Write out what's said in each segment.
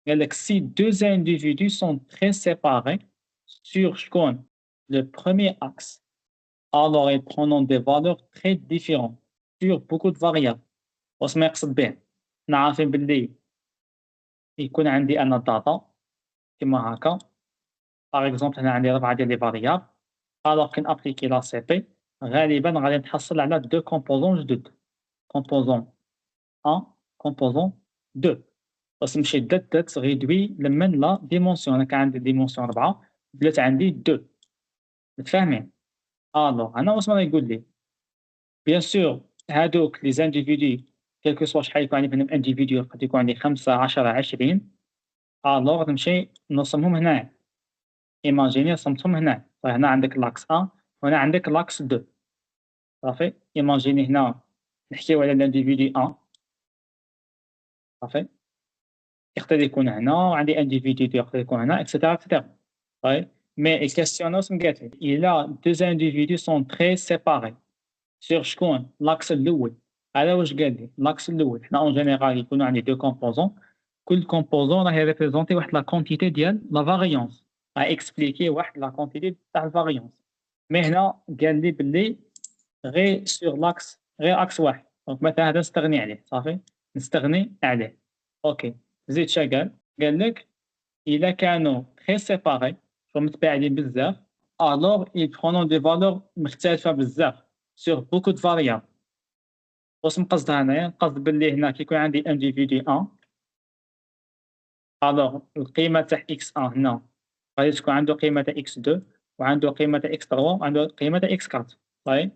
قال لك si deux individus sont très séparés sur شكون le premier axe, alors ils prendront des valeurs très différentes sur beaucoup de variables. واش ما يقصد به؟ حنا عارفين باللي يكون عندي أنا data كيما هاكا. باغ اكزومبل هنا عندي 4 ديال لي فاريابل، الوغ كي نابليكي لا سي بي غالبا غادي نتحصل على دو كومبوزون جدد، كومبوزون 1 كومبوزون 2. باش نمشي دات غيدوي لمن لا ديمونسيون. انا كان عندي ديمونسيون 4 ولات عندي 2. متفاهمين؟ الوغ هنا واش راه يقول لي بيان سور هادوك لي زانديفيدو كيلكو سوا شحال يكون عندي منهم انديفيدو، قد يكون عندي 5 10 20، الوغ نمشي نرسمهم هنايا. ايماجيني رسمتهم هنا، فهنا عندك لاكس 1 وهنا عندك لاكس 2. صافي. ايماجيني هنا نحكيو على الانديفيدو 1. صافي. يقدر يكون هنا وعندي انديفيدو 2 يقدر يكون هنا اكسيتيرا اكسيتيرا. طيب مي الكاستيون واش قالت لي الا دو انديفيدو سون تري سيباري سور شكون لاكس الاول. على واش قال لي لاكس الاول حنا اون جينيرال يكونوا عندي دو كومبوزون، كل كومبوزون راهي ريبريزونتي واحد لا كونتيتي ديال لا فاريونس، راه اكسبليكي واحد لا كونتيتي تاع الفاريونس. مي هنا قال لي باللي غير سور لاكس، غير اكس واحد. دونك مثلا هذا نستغني عليه. صافي نستغني عليه. اوكي زيد شا قال لك الا كانوا غير سيباري متباعدين بزاف الوغ ils prendront des valeurs مختلفه بزاف سور بوكو دو فاريابل. واش نقصد هنايا؟ نقصد باللي هنا كيكون عندي انديفيدو 1 الوغ القيمه تاع اكس 1 هنا غادي تكون عنده قيمه تاع اكس 2 وعنده قيمه تاع اكس 3 وعنده قيمه تاع اكس 4. طيب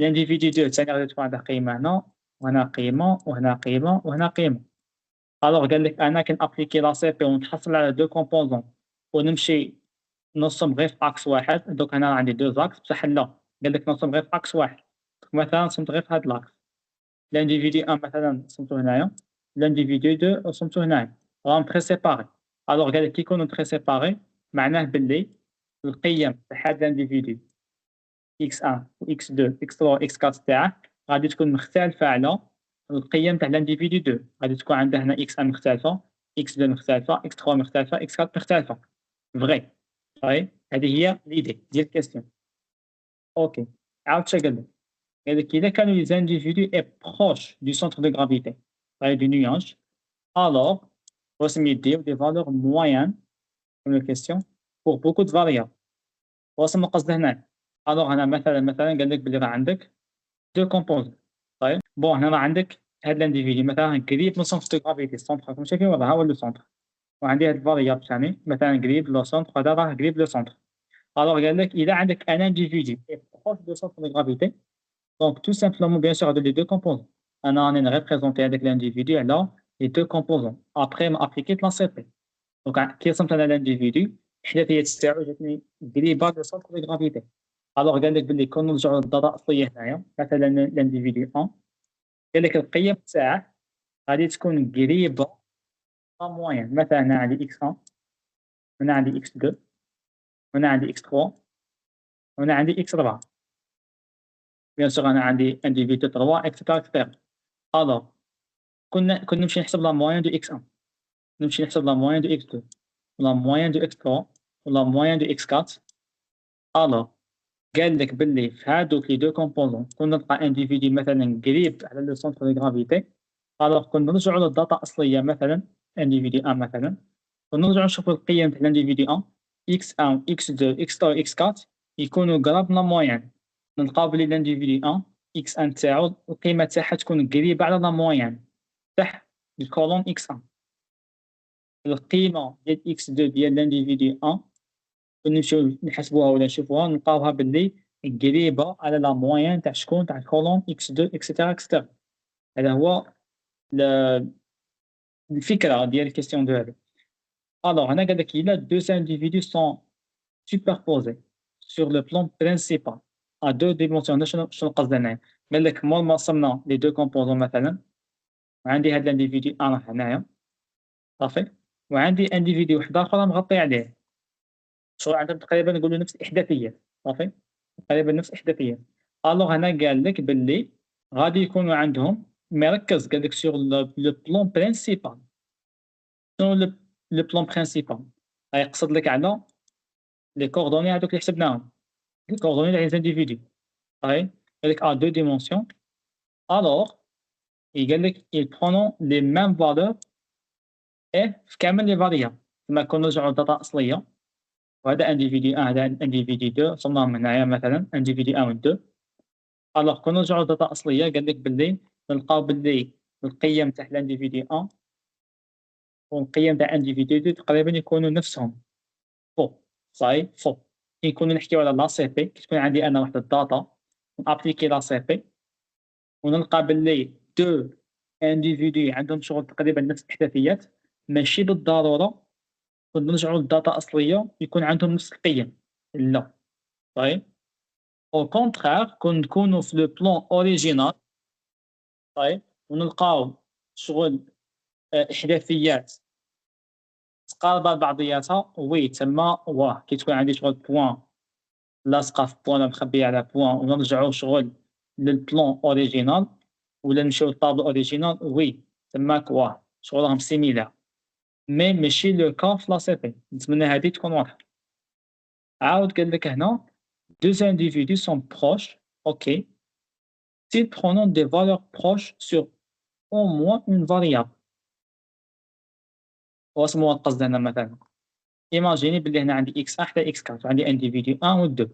الانديفيدو 2 ثاني غادي تكون عندها قيمه هنا وهنا قيمه وهنا قيمه وهنا قيمه. الوغ قال لك انا كنابليكي لا سي بي ونتحصل على دو كومبوزون ونمشي نرسم غير في اكس واحد. دوك هنا عندي دو زاكس بصح لا، قال لك نرسم غير في اكس واحد. مثلا رسمت غير في هاد لاكس، لانديفيدو 1 مثلا رسمتو هنايا، لانديفيدو 2 رسمتو هنايا، راهم تري سيباري. الوغ قال لك كي يكونوا تري سيباري معناه باللي القيم تاع هاد لانديفيدو x1 و x2 x3 و x4 تاعه غادي تكون مختلفة على القيم تاع لانديفيدو 2. غادي تكون عنده هنا x1 مختلفة، x2 مختلفة، x3 مختلفة، x4 مختلفة. فغي. طيب هذه هي ليدي ديال الكاستيون. اوكي عاود شا قال لك؟ قال لك إذا كانوا لي زانديفيدو اي بروش دو سونتر دو غرافيتي طيب دو نياج الوغ واش يديو دي فالور موين كوم لو كاستيون بور بوكو دو فاريابل. واش القصد هنا؟ الوغ هنا مثلا قال لك بلي راه عندك دو كومبوزون. طيب بون هنا راه عندك هاد لانديفيدي مثلا قريب من سونتر دو غرافيتي، السونتر راكم شايفين راه هو لو سونتر، وعندي هاد الفاريابل ثاني مثلا قريب لو سونتر، هذا راه قريب لو سونتر. الوغ قال لك إذا عندك ان انديفيدي اي بروش دو سونتر دو غرافيتي دونك تو سامبلومون بيان سور هادو لي دو كومبوزون انا راني نريبريزونتي هذاك الانديفيدي على لي دو كومبوزون ابخي ما ابليكيت لا سي بي. دونك كي رسمت انا الانديفيدي الحداثيه تاعو جاتني قريبه لو سونتر دو غرافيتي. الوغ قال لك بلي كون نرجعوا للداتا الاصليه هنايا مثلا لانديفيدي 1 قال لك القيم تاعه غادي تكون قريبه لا موين. مثلا هنا عندي اكس 1 هنا عندي اكس 2 هنا عندي اكس 3 هنا عندي اكس 4. بيان سور انا عندي انديفيدو 3 اكسترا اكسترا. الوغ كنا نمشي نحسب لا موين دو اكس 1، نمشي نحسب لا موين دو اكس 2 ولا موين دو اكس 3 ولا موين دو اكس 4. الوغ قال لك باللي في هادوك لي دو كومبوزون كون نلقى انديفيدي مثلا قريب على لو سونتر دو غرافيتي الوغ كون نرجعوا للداتا الاصليه مثلا انديفيدي 1 مثلا ونرجعوا نشوفوا القيم تاع الانديفيدي 1 اكس 1 اكس 2 اكس 3 اكس 4 يكونوا قراب من لا موين. نلقاو بلي الانديفيدي 1 اكس 1 تاعو القيمه تاعها تكون قريبه على لا موين تاع الكولون اكس 1. القيمه ديال اكس 2 ديال الانديفيدي 1 نمشيو نحسبوها ولا نشوفوها نلقاوها باللي قريبه على لا موين تاع شكون تاع الكولون اكس 2 اكسيتيرا اكسيتيرا. هذا هو الفكره ديال الكيستيون دو هذا. الوغ هنا قال لك إلا deux individus sont superposés sur le plan principal à deux dimensions. هنا شنو القصد هنايا؟ قال لك مور ما رسمنا لي دو كومبوزون مثلا وعندي هاد الانديفيدي انا هنايا صافي وعندي انديفيدي واحد اخر مغطي عليه، شغل عندهم تقريبا نقولوا نفس الاحداثيات. صافي تقريبا نفس الاحداثيات. الوغ هنا قال لك باللي غادي يكونوا عندهم مركز قال لك سور لو بلون برينسيبال شنو لو بلان برينسيبال غيقصد لك على لي كوردوني هادوك اللي حسبناهم، لي كوردوني تاع لي زانديفيدو صافي. قال لك دو ديمونسيون الوغ قال لك ils prendront les mêmes valeurs في كامل لي فاريابل. كما كون نرجعوا للداتا أصلية، وهذا individu 1 هذا individu 2 صرناهم هنايا مثلا individu 1 و 2. الوغ كون نرجعوا للداتا أصلية قال لك باللي نلقاو باللي القيم تاع l'individu 1 والقيم تاع individu 2 تقريبا يكونوا نفسهم فوق صاي فوق. كي نكونوا نحكيو على لا سي بي، كي تكون عندي أنا واحد الداتا نابليكي لا سي بي ونلقى باللي 2 individu عندهم شغل تقريبا نفس الإحداثيات، ماشي بالضرورة كون نرجعوا للداتا أصلية يكون عندهم نفس القيم، لا صاي. au contraire كون نكونوا في لو بلان أوريجينال صاي ونلقاو شغل إحداثيات متقاربة لبعضياتها وي تما واه كي تكون عندي شغل بوان لاصقة في بوان مخبية على بوان ونرجعو شغل للبلان أوريجينال ولا نمشيو للطابلو أوريجينال وي تماك واه شغل راهم سيميلار. مي ماشي لو كا في لا سي بي، نتمنى هادي تكون واضحة. عاود قال لك هنا deux individus sont proches, ok, s'ils prennent des valeurs proches sur au moins une variable. واش هو القصد هنا مثلا؟ ايماجيني بلي هنا عندي x1 حتى x4 وعندي individu 1 و 2.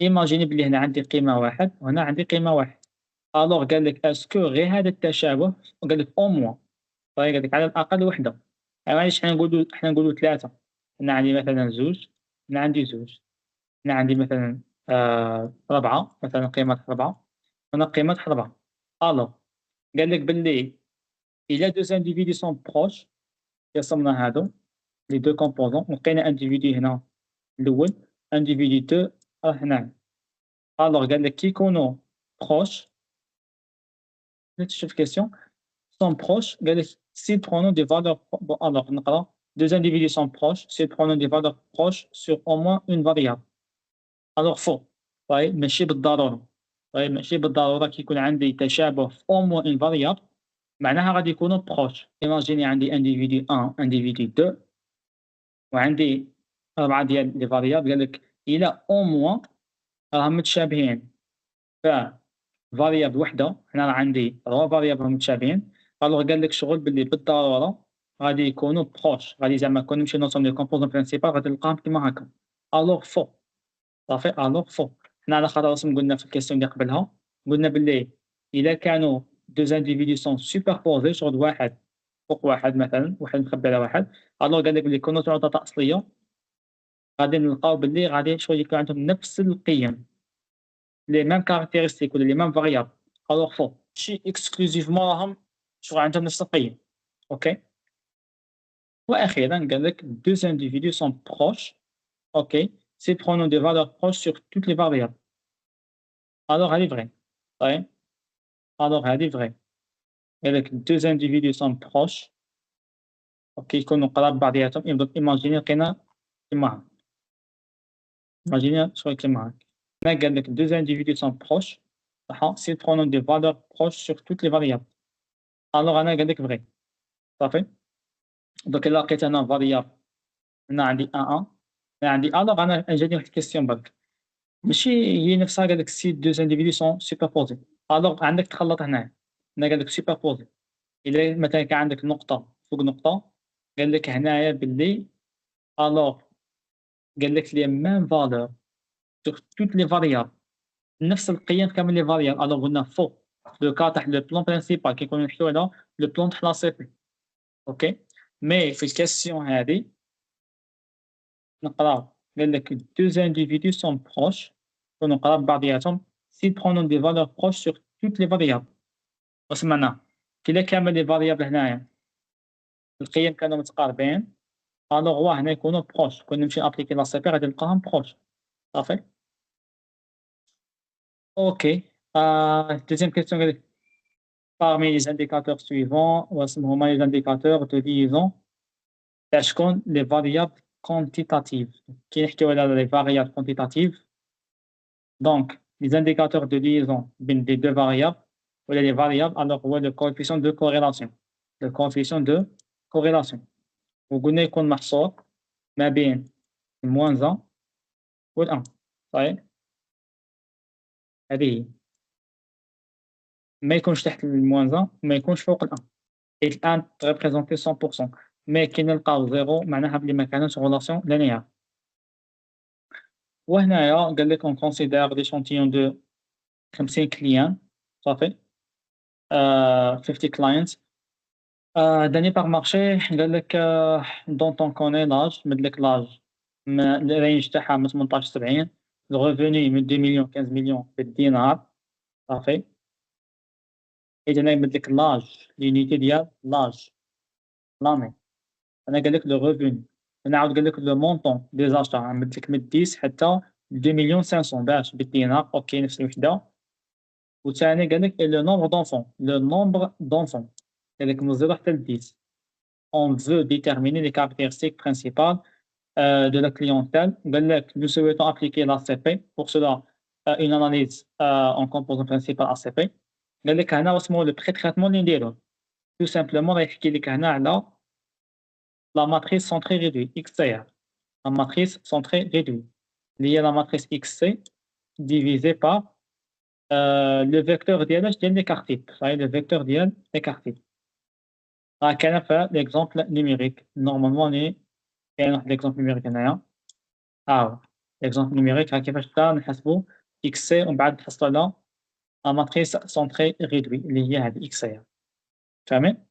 ايماجيني بلي هنا عندي قيمة 1 وهنا عندي قيمة 1. الوغ قال لك اسكو غير هذا التشابه، وقال لك او موان طيب قال لك على الأقل وحدة. معليش حنا نقولو 3. هنا عندي مثلا 2، هنا عندي 2، هنا عندي مثلا 4 مثلا قيمة 4، هنا قيمة 4. ألوغ قال لك باللي إلا دو individus sont proches قسمنا هادو لي دو كومبوزون ولقينا individu هنا الأول individu 2 راه هنا. ألوغ قال لك كي يكونوا proches نشوف question sont proches قال لك s'ils prennent des valeurs alors نقرا deux individus sont proches s'ils prennent des valeurs proches sur au moins une variable. alors فوق طيب ماشي بالضرورة، طيب ماشي بالضرورة كي يكون عندي تشابه في au moins une variable معناها غادي يكونوا proches. ايماجيني عندي individu 1 individu 2 وعندي 4 ديال لي فاريابل قال لك إلا au moins راهم متشابهين ف فاريابل وحدة. هنا راه عندي 3 فاريابل متشابهين. الوغ قال لك شغل باللي بالضرورة غادي يكونوا بروش، غادي زعما كون نمشي نوصل لي كومبوزون برينسيبال غادي نلقاهم كيما هاكا. الوغ فو صافي الوغ فو. حنا على خاطر قلنا في الكيسيون اللي قبلها قلنا باللي إلا كانوا دو زانديفيدو سون سوبربوزي شغل واحد فوق واحد مثلا واحد مخبي على واحد، الوغ قال لك باللي كون نرجعو للداتا أصلية غادي نلقاو باللي غادي شغل يكون عندهم نفس القيم لي ميم كاركتيرستيك ولا لي ميم فاريابل. الوغ فو ماشي اكسكلوزيفمون راهم شغل عندهم نفس القيم. اوكي. وأخيرا قال لك deux individus sont proches, ok, s'ils prennent des valeurs proches sur toutes les variables. alors هذه vrai طيب alors هذه vrai. قال لك deux individus sont proches ok يكونوا قراب بعضياتهم. ايماجيني لقينا كيما هاك، ايماجيني شغل كيما هاك. هنا قال لك deux individus sont proches صح s'ils prennent des valeurs proches sur toutes les variables. alors أنا قال لك vrai صافي. دوك إلا لقيت أنا فاريابل هنا عندي 1 1 هنا عندي الوغ أنا جاني واحد الكيسيون برك ماشي هي نفسها قال لك سي دو individus sont superposés. الوغ عندك تخلط هنايا. هنا قال لك superposé إلا مثلا كان عندك نقطة فوق نقطة قال لك هنايا باللي الوغ قال لك لي ميم فالور sur toutes les variables نفس القيم في كامل لي فاريابل. الوغ قلنا فوق لو كا تاع لو بلان برينسيبال كيكونو نحكيو على لو بلان تاع لا سي بي. اوكي مي في الكيسيون هادي نقراو قال لك deux individus sont proches يكونوا قراب بعضياتهم s'ils prennent des valeurs proches sur toutes les variables. واش معناها؟ كلا كامل لي فاريابل هنايا القيم كانوا متقاربين الوغ واه هنا يكونوا بروش. كون نمشي ابليكي لا سي بي غادي نلقاهم بروش صافي. اوكي دوزيام كيسيون قال لك parmi les indicateurs suivants واش هما les indicateurs de liaison تاع شكون لي فاريابل كونتيتاتيف. كي نحكيو على لي فاريابل كونتيتاتيف دونك les indicateurs de liaison بين les deux variables ou les variables alors هو le coefficient de corrélation. le coefficient de corrélation وقلنا يكون محصور ما بين الموان 1 والان صحيح. هذه هي، ما يكونش تحت الموان 1 وما يكونش فوق الان، حيت الان تغيبريزونتي 100%، مي كي نلقاو زيرو معناها بلي ما كانتش غولاسيون لينيير. وهنايا قال لك اون كونسيدير ليشونتيون دو 50 كليان صافي، 50 clients. Donné par marché قال لك dont on connaît l'âge مد لك l'âge الرينج تاعها من 18 70، الريفوني من 2 مليون 15 مليون بالدينار صافي. إذا أنا مد لك l'âge l'unité ديال l'âge l'année. أنا قال لك le revenu، أنا عاود قال لك le montant des achats مد لك من 10 حتى 2 مليون 500 باش بالدينار أوكي نفس الوحدة. وثاني قال لك le nombre d'enfants، le nombre d'enfants قال لك من 0 حتى ل 10. On veut déterminer les caractéristiques principales de la clientèle. Nous souhaitons appliquer l'ACP. Pour cela, une analyse en composant principal ACP. Le pré-traitement l'indélo. Tout simplement, la matrice centrée réduite, XCR. La matrice centrée réduite. Liée à la matrice XC divisée par le vecteur ديال les cartes. Le vecteur ديال les cartes. كان في l'exemple numérique. Normalement, كاين واحد l'exemple numérique هنايا. l'exemple numérique كيفاش نحسبوا XC ومن بعد نحصلوا على la matrice centrée réduite اللي هي هذه XC. فاهمين؟